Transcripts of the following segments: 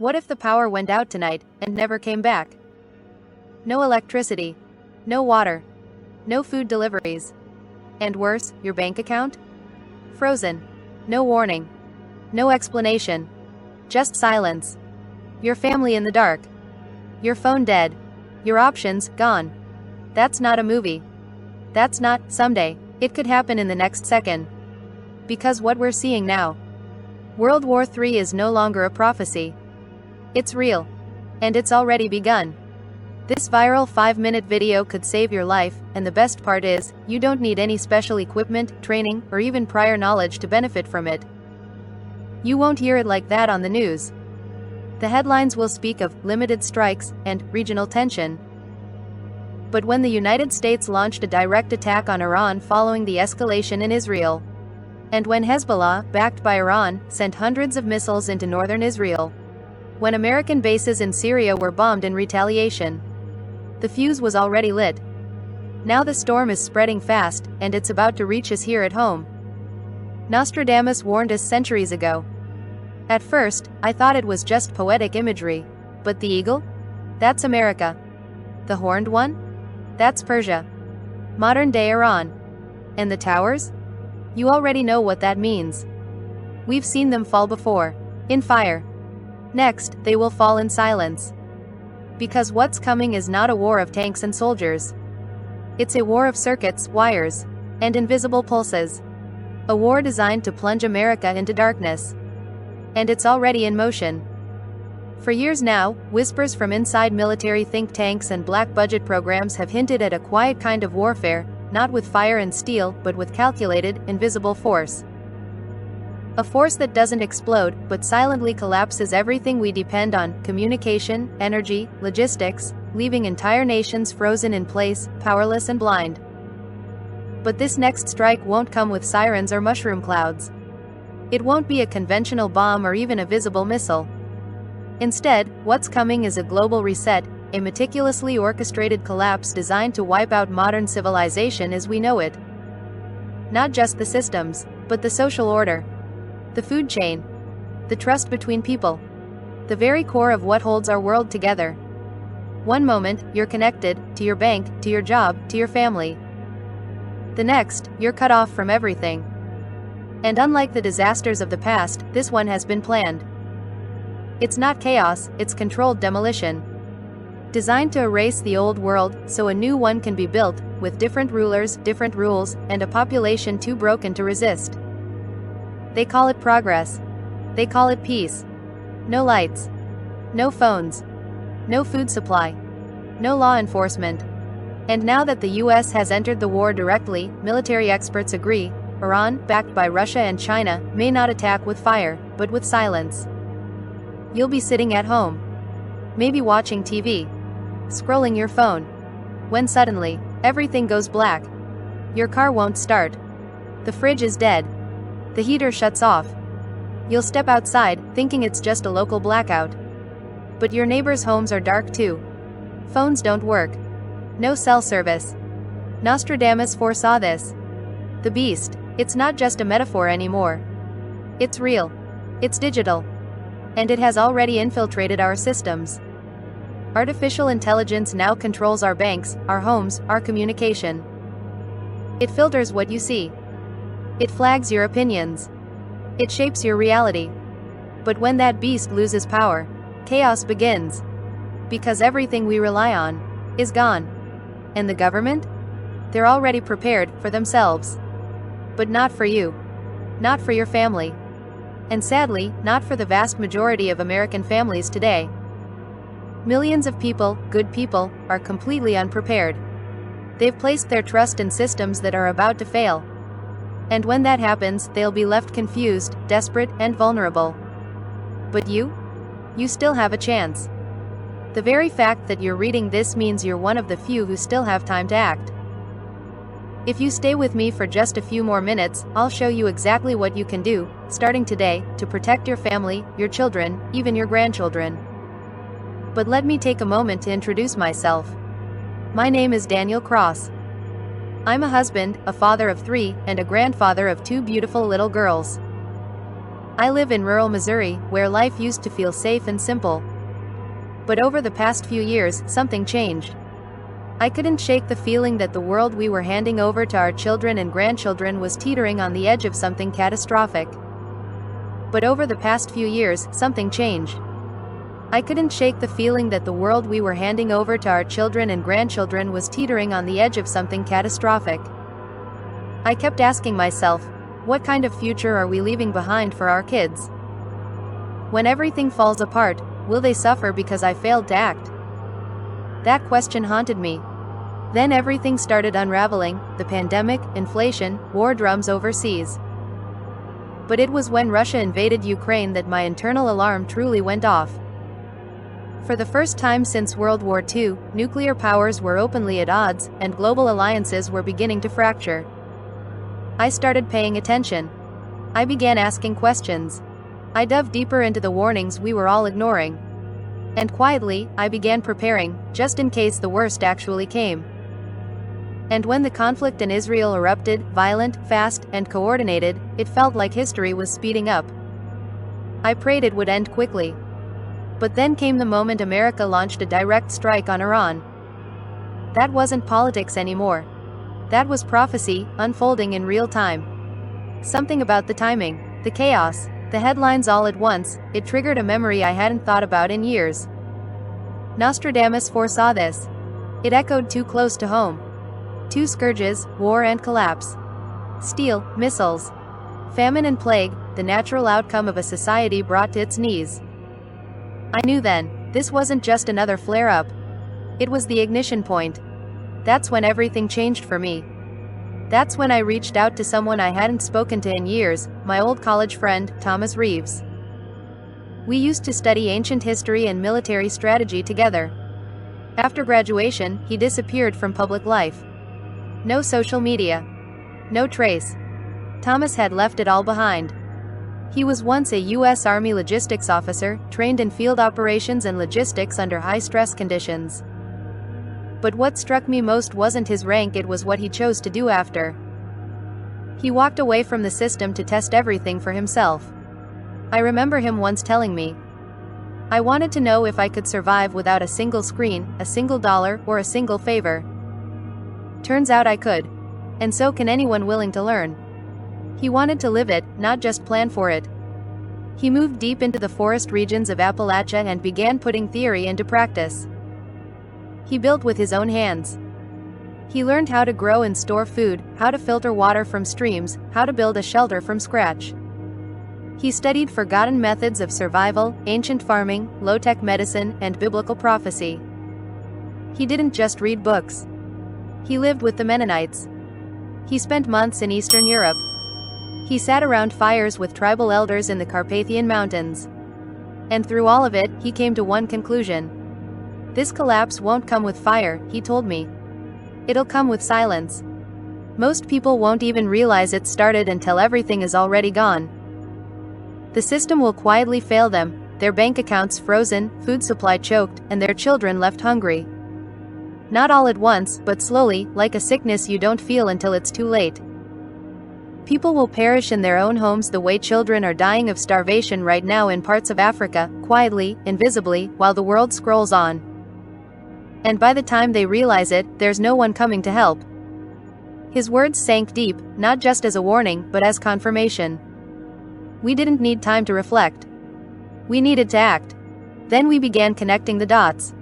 What if the power went out tonight and never came back? No electricity, no water, no food deliveries. And worse, your bank account? Frozen. No warning. No explanation. Just silence. Your family in the dark. Your phone dead. Your options gone. That's not a movie. That's not someday. It could happen in the next second. Because what we're seeing now. World War III is no longer a prophecy. It's real. And it's already begun. This viral 5-minute video could save your life, and the best part is, you don't need any special equipment, training, or even prior knowledge to benefit from it. You won't hear it like that on the news. The headlines will speak of limited strikes and regional tension. But when the United States launched a direct attack on Iran following the escalation in Israel, and when Hezbollah, backed by Iran, sent hundreds of missiles into northern Israel, when American bases in Syria were bombed in retaliation, the fuse was already lit. Now the storm is spreading fast, and it's about to reach us here at home. Nostradamus warned us centuries ago. At first, I thought it was just poetic imagery. But the eagle? That's America. The horned one? That's Persia. Modern-day Iran. And the towers? You already know what that means. We've seen them fall before. In fire. Next, they will fall in silence. Because what's coming is not a war of tanks and soldiers. It's a war of circuits, wires, and invisible pulses. A war designed to plunge America into darkness. And it's already in motion. For years now, whispers from inside military think tanks and black budget programs have hinted at a quiet kind of warfare, not with fire and steel, but with calculated, invisible force. A force that doesn't explode, but silently collapses everything we depend on: communication, energy, logistics, leaving entire nations frozen in place, powerless and blind. But this next strike won't come with sirens or mushroom clouds. It won't be a conventional bomb or even a visible missile. Instead, what's coming is a global reset, a meticulously orchestrated collapse designed to wipe out modern civilization as we know it. Not just the systems, but the social order. The food chain. The trust between people. The very core of what holds our world together. One moment, you're connected, to your bank, to your job, to your family. The next, you're cut off from everything. And unlike the disasters of the past, this one has been planned. It's not chaos, it's controlled demolition. Designed to erase the old world, so a new one can be built, with different rulers, different rules, and a population too broken to resist. They call it progress. They call it peace. No lights. No phones. No food supply. No law enforcement. And now that the US has entered the war directly, military experts agree, Iran, backed by Russia and China, may not attack with fire, but with silence. You'll be sitting at home. Maybe watching TV. Scrolling your phone. When suddenly, everything goes black. Your car won't start. The fridge is dead. The heater shuts off. You'll step outside, thinking it's just a local blackout. But your neighbors' homes are dark too. Phones don't work. No cell service. Nostradamus foresaw this. The beast, it's not just a metaphor anymore. It's real. It's digital. And it has already infiltrated our systems. Artificial intelligence now controls our banks, our homes, our communication. It filters what you see. It flags your opinions. It shapes your reality. But when that beast loses power, chaos begins. Because everything we rely on is gone. And the government? They're already prepared for themselves. But not for you. Not for your family. And sadly, not for the vast majority of American families today. Millions of people, good people, are completely unprepared. They've placed their trust in systems that are about to fail. And when that happens, they'll be left confused, desperate, and vulnerable. But you? You still have a chance. The very fact that you're reading this means you're one of the few who still have time to act. If you stay with me for just a few more minutes, I'll show you exactly what you can do, starting today, to protect your family, your children, even your grandchildren. But let me take a moment to introduce myself. My name is Daniel Cross. I'm a husband, a father of 3, and a grandfather of 2 beautiful little girls. I live in rural Missouri, where life used to feel safe and simple. But over the past few years, something changed. I couldn't shake the feeling that the world we were handing over to our children and grandchildren was teetering on the edge of something catastrophic. But over the past few years, something changed. I couldn't shake the feeling that the world we were handing over to our children and grandchildren was teetering on the edge of something catastrophic. I kept asking myself, what kind of future are we leaving behind for our kids? When everything falls apart, will they suffer because I failed to act? That question haunted me. Then everything started unraveling: the pandemic, inflation, war drums overseas. But it was when Russia invaded Ukraine that my internal alarm truly went off. For the first time since World War II, nuclear powers were openly at odds, and global alliances were beginning to fracture. I started paying attention. I began asking questions. I dove deeper into the warnings we were all ignoring. And quietly, I began preparing, just in case the worst actually came. And when the conflict in Israel erupted, violent, fast, and coordinated, it felt like history was speeding up. I prayed it would end quickly. But then came the moment America launched a direct strike on Iran. That wasn't politics anymore. That was prophecy, unfolding in real time. Something about the timing, the chaos, the headlines all at once, it triggered a memory I hadn't thought about in years. Nostradamus foresaw this. It echoed too close to home. Two scourges, war and collapse. Steel, missiles. Famine and plague, the natural outcome of a society brought to its knees. I knew then, this wasn't just another flare-up. It was the ignition point. That's when everything changed for me. That's when I reached out to someone I hadn't spoken to in years, my old college friend, Thomas Reeves. We used to study ancient history and military strategy together. After graduation, he disappeared from public life. No social media. No trace. Thomas had left it all behind. He was once a U.S. Army logistics officer, trained in field operations and logistics under high-stress conditions. But what struck me most wasn't his rank, it was what he chose to do after. He walked away from the system to test everything for himself. I remember him once telling me, "I wanted to know if I could survive without a single screen, a single dollar, or a single favor. Turns out I could. And so can anyone willing to learn." He wanted to live it, not just plan for it. He moved deep into the forest regions of Appalachia and began putting theory into practice. He built with his own hands. He learned how to grow and store food, how to filter water from streams, how to build a shelter from scratch. He studied forgotten methods of survival, ancient farming, low-tech medicine, and biblical prophecy. He didn't just read books. He lived with the Mennonites. He spent months in Eastern Europe. He sat around fires with tribal elders in the Carpathian Mountains. And through all of it, he came to one conclusion. This collapse won't come with fire, he told me. It'll come with silence. Most people won't even realize it started until everything is already gone. The system will quietly fail them, their bank accounts frozen, food supply choked, and their children left hungry. Not all at once, but slowly, like a sickness you don't feel until it's too late. People will perish in their own homes the way children are dying of starvation right now in parts of Africa, quietly, invisibly, while the world scrolls on. And by the time they realize it, there's no one coming to help. His words sank deep, not just as a warning, but as confirmation. We didn't need time to reflect. We needed to act. Then we began connecting the dots.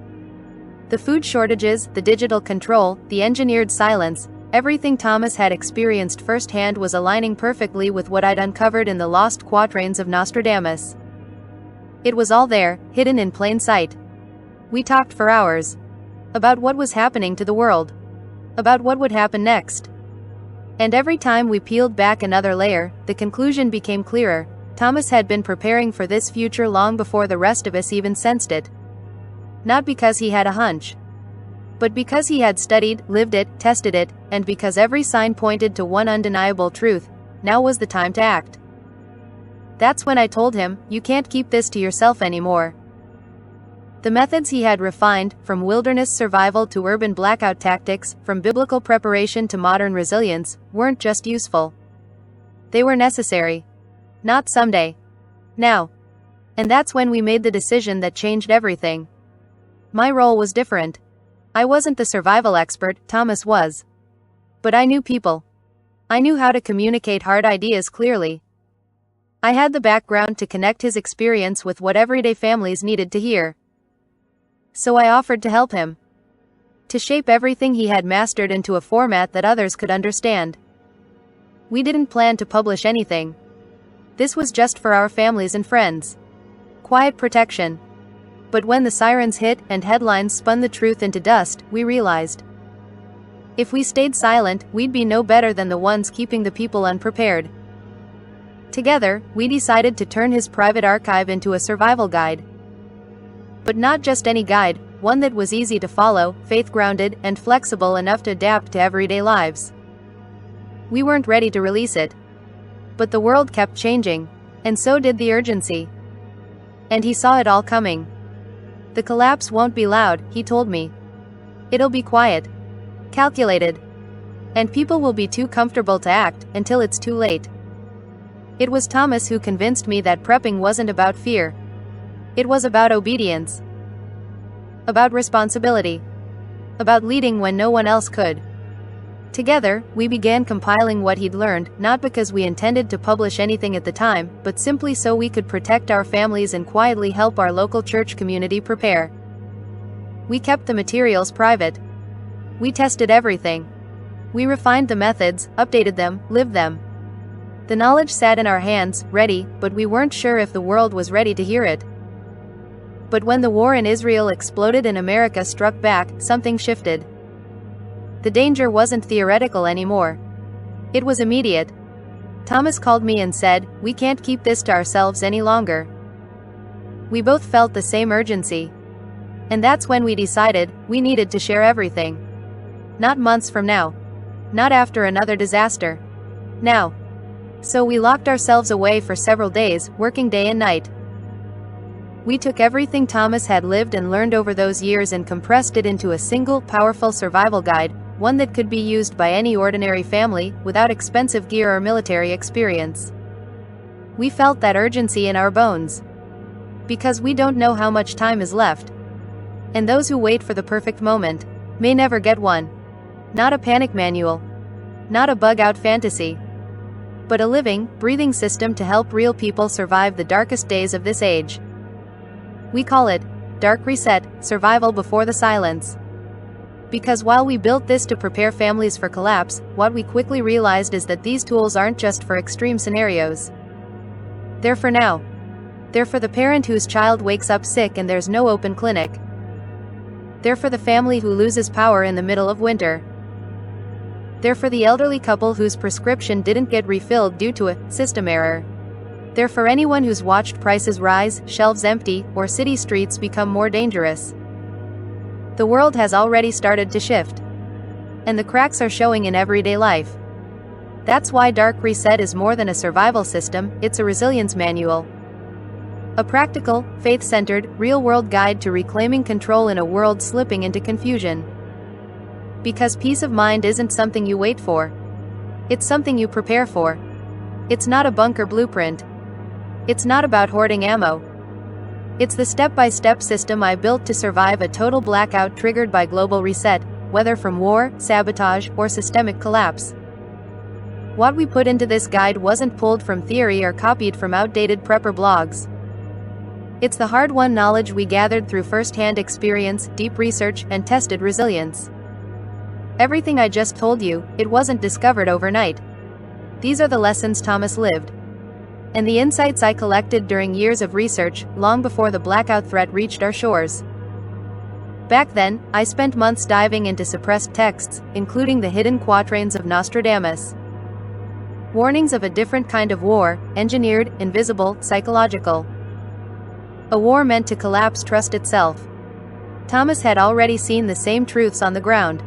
The food shortages, the digital control, the engineered silence, everything Thomas had experienced firsthand was aligning perfectly with what I'd uncovered in the lost quatrains of Nostradamus. It was all there, hidden in plain sight. We talked for hours. About what was happening to the world. About what would happen next. And every time we peeled back another layer, the conclusion became clearer. Thomas had been preparing for this future long before the rest of us even sensed it. Not because he had a hunch, but because he had studied, lived it, tested it, and because every sign pointed to one undeniable truth: now was the time to act. That's when I told him, you can't keep this to yourself anymore. The methods he had refined, from wilderness survival to urban blackout tactics, from biblical preparation to modern resilience, weren't just useful. They were necessary. Not someday. Now. And that's when we made the decision that changed everything. My role was different. I wasn't the survival expert, Thomas was. But I knew people. I knew how to communicate hard ideas clearly. I had the background to connect his experience with what everyday families needed to hear. So I offered to help him. To shape everything he had mastered into a format that others could understand. We didn't plan to publish anything. This was just for our families and friends. Quiet protection. But when the sirens hit and headlines spun the truth into dust, we realized. If we stayed silent, we'd be no better than the ones keeping the people unprepared. Together, we decided to turn his private archive into a survival guide. But not just any guide, one that was easy to follow, faith-grounded, and flexible enough to adapt to everyday lives. We weren't ready to release it. But the world kept changing, and so did the urgency. And he saw it all coming. The collapse won't be loud, he told me. It'll be quiet. Calculated. And people will be too comfortable to act until it's too late. It was Thomas who convinced me that prepping wasn't about fear. It was about obedience. About responsibility. About leading when no one else could. Together, we began compiling what he'd learned, not because we intended to publish anything at the time, but simply so we could protect our families and quietly help our local church community prepare. We kept the materials private. We tested everything. We refined the methods, updated them, lived them. The knowledge sat in our hands, ready, but we weren't sure if the world was ready to hear it. But when the war in Israel exploded and America struck back, something shifted. The danger wasn't theoretical anymore. It was immediate. Thomas called me and said, "We can't keep this to ourselves any longer." We both felt the same urgency. And that's when we decided we needed to share everything. Not months from now. Not after another disaster. Now. So we locked ourselves away for several days, working day and night. We took everything Thomas had lived and learned over those years and compressed it into a single, powerful survival guide, one that could be used by any ordinary family, without expensive gear or military experience. We felt that urgency in our bones. Because we don't know how much time is left. And those who wait for the perfect moment may never get one. Not a panic manual. Not a bug-out fantasy. But a living, breathing system to help real people survive the darkest days of this age. We call it Dark Reset, Survival Before the Silence. Because while we built this to prepare families for collapse, what we quickly realized is that these tools aren't just for extreme scenarios. They're for now. They're for the parent whose child wakes up sick and there's no open clinic. They're for the family who loses power in the middle of winter. They're for the elderly couple whose prescription didn't get refilled due to a system error. They're for anyone who's watched prices rise, shelves empty, or city streets become more dangerous. The world has already started to shift. And the cracks are showing in everyday life. That's why Dark Reset is more than a survival system, it's a resilience manual. A practical, faith-centered, real-world guide to reclaiming control in a world slipping into confusion. Because peace of mind isn't something you wait for. It's something you prepare for. It's not a bunker blueprint. It's not about hoarding ammo. It's the step-by-step system I built to survive a total blackout triggered by global reset, whether from war, sabotage, or systemic collapse. What we put into this guide wasn't pulled from theory or copied from outdated prepper blogs. It's the hard-won knowledge we gathered through first-hand experience, deep research, and tested resilience. Everything I just told you, it wasn't discovered overnight. These are the lessons Thomas lived. And the insights I collected during years of research, long before the blackout threat reached our shores. Back then, I spent months diving into suppressed texts, including the hidden quatrains of Nostradamus. Warnings of a different kind of war, engineered, invisible, psychological. A war meant to collapse trust itself. Thomas had already seen the same truths on the ground.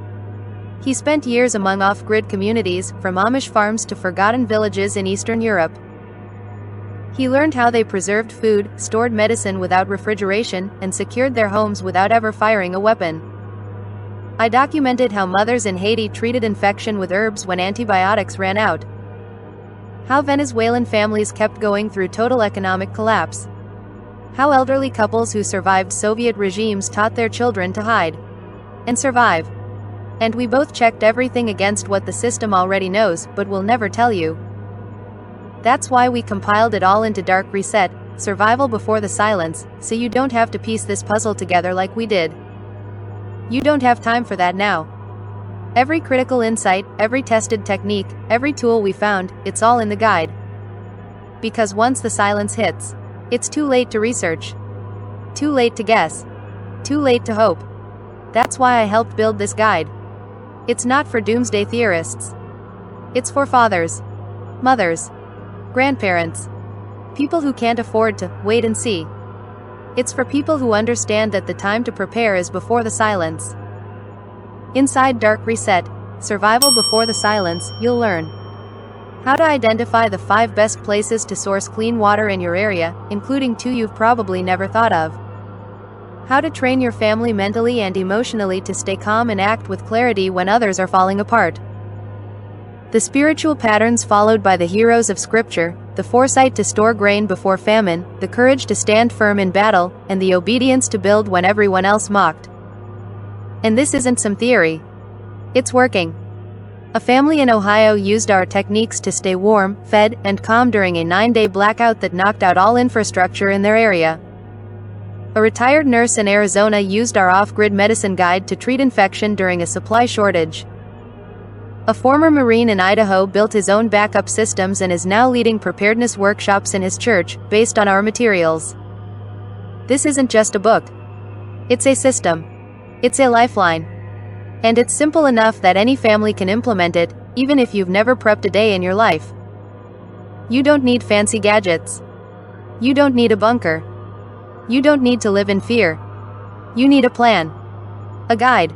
He spent years among off-grid communities, from Amish farms to forgotten villages in Eastern Europe. He learned how they preserved food, stored medicine without refrigeration, and secured their homes without ever firing a weapon. I documented how mothers in Haiti treated infection with herbs when antibiotics ran out. How Venezuelan families kept going through total economic collapse. How elderly couples who survived Soviet regimes taught their children to hide and survive. And we both checked everything against what the system already knows, but will never tell you. That's why we compiled it all into Dark Reset, Survival Before the Silence, so you don't have to piece this puzzle together like we did. You don't have time for that now. Every critical insight, every tested technique, every tool we found, it's all in the guide. Because once the silence hits, it's too late to research. Too late to guess. Too late to hope. That's why I helped build this guide. It's not for doomsday theorists. It's for fathers, mothers, grandparents, people who can't afford to wait and see. It's for people who understand that the time to prepare is before the silence. Inside Dark Reset, Survival Before the Silence, you'll learn how to identify the 5 best places to source clean water in your area, including 2 you've probably never thought of. How to train your family mentally and emotionally to stay calm and act with clarity when others are falling apart. The spiritual patterns followed by the heroes of Scripture, the foresight to store grain before famine, the courage to stand firm in battle, and the obedience to build when everyone else mocked. And this isn't some theory. It's working. A family in Ohio used our techniques to stay warm, fed, and calm during a 9-day blackout that knocked out all infrastructure in their area. A retired nurse in Arizona used our off-grid medicine guide to treat infection during a supply shortage. A former Marine in Idaho built his own backup systems and is now leading preparedness workshops in his church, based on our materials. This isn't just a book. It's a system. It's a lifeline. And it's simple enough that any family can implement it, even if you've never prepped a day in your life. You don't need fancy gadgets. You don't need a bunker. You don't need to live in fear. You need a plan. A guide.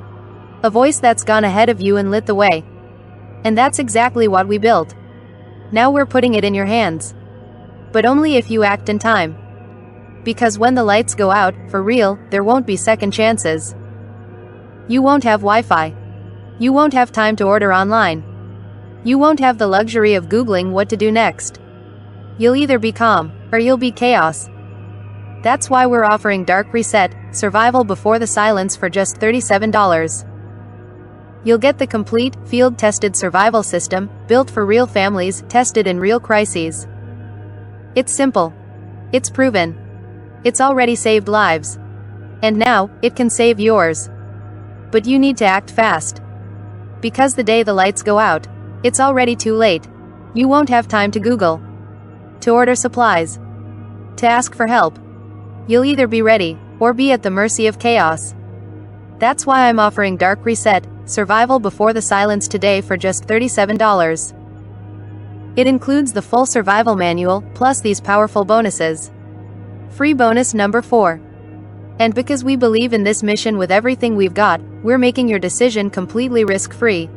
A voice that's gone ahead of you and lit the way. And that's exactly what we built. Now we're putting it in your hands. But only if you act in time. Because when the lights go out, for real, there won't be second chances. You won't have Wi-Fi. You won't have time to order online. You won't have the luxury of Googling what to do next. You'll either be calm, or you'll be chaos. That's why we're offering Dark Reset, Survival Before the Silence for just $37. You'll get the complete, field-tested survival system, built for real families, tested in real crises. It's simple. It's proven. It's already saved lives. And now, it can save yours. But you need to act fast. Because the day the lights go out, it's already too late. You won't have time to Google, to order supplies, to ask for help. You'll either be ready, or be at the mercy of chaos. That's why I'm offering Dark Reset, Survival Before the Silence today for just $37. It includes the full survival manual, plus these powerful bonuses. Free bonus number 4. And because we believe in this mission with everything we've got, we're making your decision completely risk-free.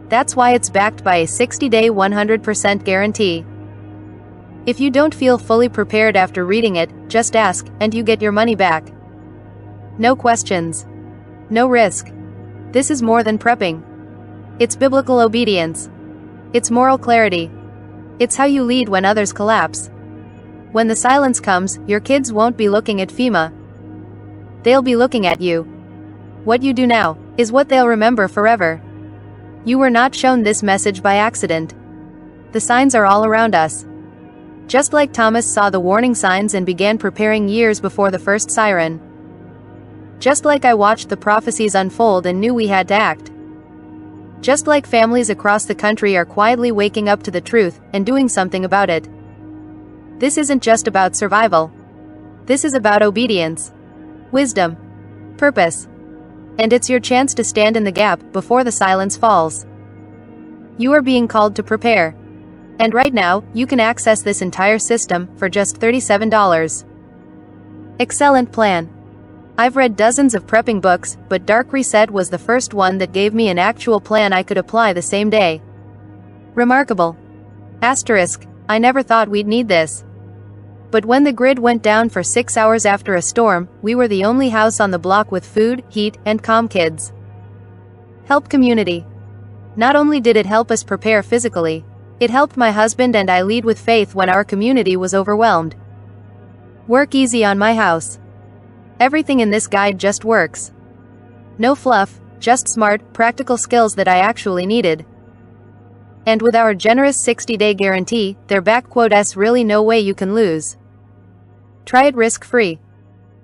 That's why it's backed by a 60-day 100% guarantee. If you don't feel fully prepared after reading it, just ask, and you get your money back. No questions. No risk. This is more than prepping. It's biblical obedience. It's moral clarity. It's how you lead when others collapse. When the silence comes, your kids won't be looking at FEMA. They'll be looking at you. What you do now is what they'll remember forever. You were not shown this message by accident. The signs are all around us. Just like Thomas saw the warning signs and began preparing years before the first siren. Just like I watched the prophecies unfold and knew we had to act. Just like families across the country are quietly waking up to the truth and doing something about it. This isn't just about survival. This is about obedience, wisdom, purpose. And it's your chance to stand in the gap before the silence falls. You are being called to prepare. And right now, you can access this entire system for just $37. Excellent plan. I've read dozens of prepping books, but Dark Reset was the first one that gave me an actual plan I could apply the same day. Remarkable. Asterisk, I never thought we'd need this. But when the grid went down for 6 hours after a storm, we were the only house on the block with food, heat, and calm kids. Help community. Not only did it help us prepare physically, It helped my husband and I lead with faith when our community was overwhelmed. Work easy on my house. Everything in this guide just works. No fluff, just smart, practical skills that I actually needed. And with our generous 60-day guarantee, their backquote's really no way you can lose. Try it risk-free.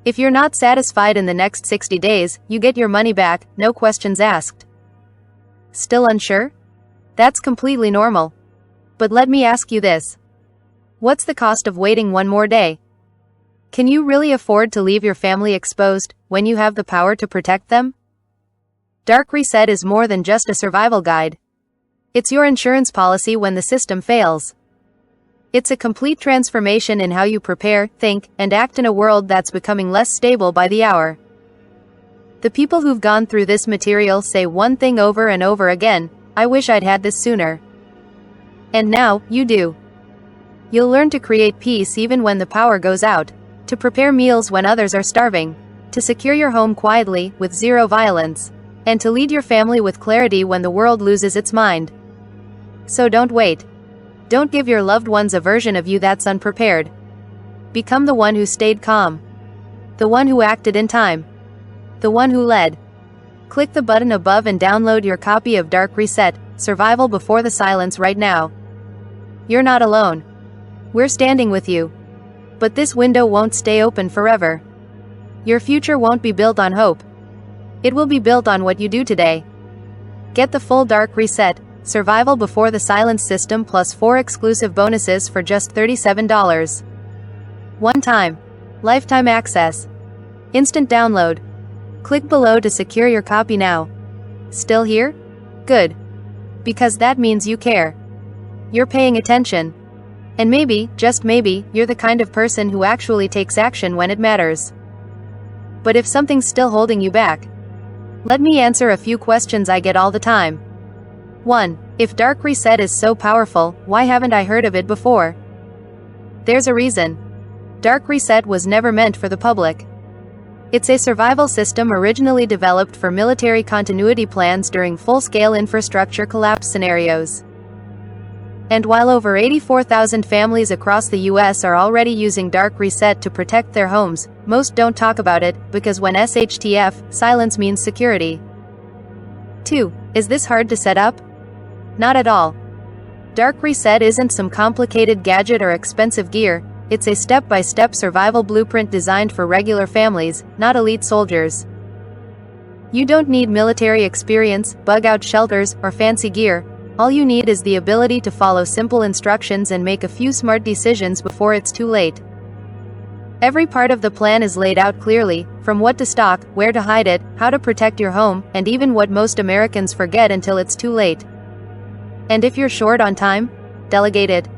If you're not satisfied in the next 60 days, you get your money back, no questions asked. Still unsure? That's completely normal. But let me ask you this. What's the cost of waiting one more day? Can you really afford to leave your family exposed when you have the power to protect them? Dark Reset is more than just a survival guide. It's your insurance policy when the system fails. It's a complete transformation in how you prepare, think, and act in a world that's becoming less stable by the hour. The people who've gone through this material say one thing over and over again: I wish I'd had this sooner. And now, you do. You'll learn to create peace even when the power goes out, to prepare meals when others are starving, to secure your home quietly, with zero violence, and to lead your family with clarity when the world loses its mind. So don't wait. Don't give your loved ones a version of you that's unprepared. Become the one who stayed calm. The one who acted in time. The one who led. Click the button above and download your copy of Dark Reset, Survival Before the Silence right now. You're not alone. We're standing with you. But this window won't stay open forever. Your future won't be built on hope. It will be built on what you do today. Get the full Dark Reset, Survival Before the Silence system plus 4 exclusive bonuses for just $37. One time. Lifetime access. Instant download. Click below to secure your copy now. Still here? Good. Because that means you care. You're paying attention. And maybe, just maybe, you're the kind of person who actually takes action when it matters. But if something's still holding you back, let me answer a few questions I get all the time. 1. If Dark Reset is so powerful, why haven't I heard of it before? There's a reason. Dark Reset was never meant for the public. It's a survival system originally developed for military continuity plans during full-scale infrastructure collapse scenarios. And while over 84,000 families across the US are already using Dark Reset to protect their homes, most don't talk about it, because when SHTF, silence means security. 2. Is this hard to set up? Not at all. Dark Reset isn't some complicated gadget or expensive gear. It's a step-by-step survival blueprint designed for regular families, not elite soldiers. You don't need military experience, bug-out shelters, or fancy gear. All you need is the ability to follow simple instructions and make a few smart decisions before it's too late. Every part of the plan is laid out clearly, from what to stock, where to hide it, how to protect your home, and even what most Americans forget until it's too late. And if you're short on time, delegate it.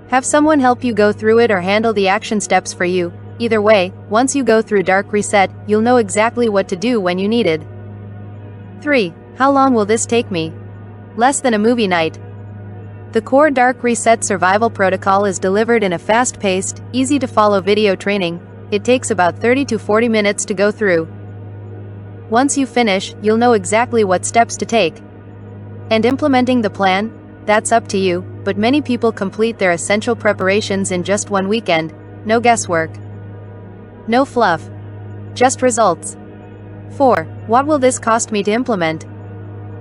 Have someone help you go through it or handle the action steps for you. Either way, once you go through Dark Reset, you'll know exactly what to do when you need it. 3. How long will this take me? Less than a movie night. The core Dark Reset survival protocol is delivered in a fast-paced, easy-to-follow video training. It takes about 30 to 40 minutes to go through. Once you finish, you'll know exactly what steps to take. And implementing the plan? That's up to you, but many people complete their essential preparations in just one weekend. No guesswork. No fluff. Just results. 4. What will this cost me to implement?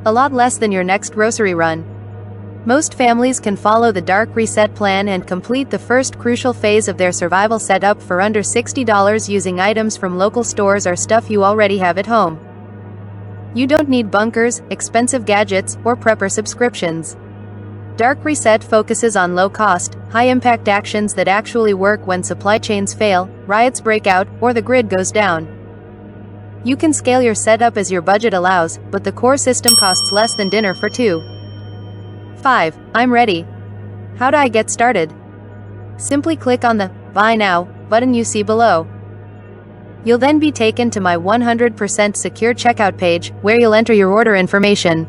A lot less than your next grocery run. Most families can follow the Dark Reset plan and complete the first crucial phase of their survival setup for under $60 using items from local stores or stuff you already have at home. You don't need bunkers, expensive gadgets, or prepper subscriptions. Dark Reset focuses on low-cost, high-impact actions that actually work when supply chains fail, riots break out, or the grid goes down. You can scale your setup as your budget allows, but the core system costs less than dinner for two. 5. I'm ready. How do I get started? Simply click on the Buy Now button you see below. You'll then be taken to my 100% secure checkout page, where you'll enter your order information.